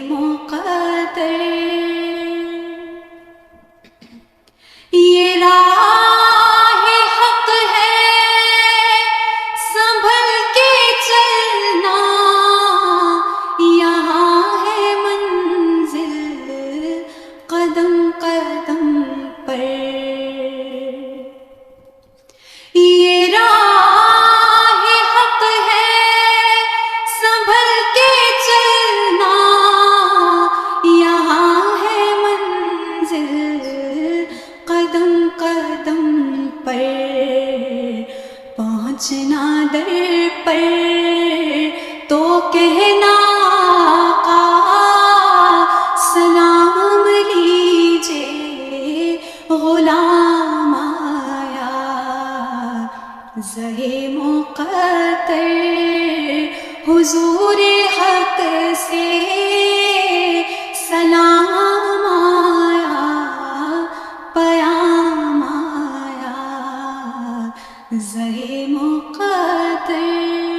مقدر یہ راہ حق ہے سنبھل کے چلنا یہاں ہے منزل قدم قدم پر یہ راہ حق ہے سنبھل کے چلنا یہاں ہے منزل قدم قدم پر پہنچنا در پر تو کہنا آقا سلام لیجے غلام آیا زہے مقدر حضور حق سے سلام آیا پیام آیا زہے مقدر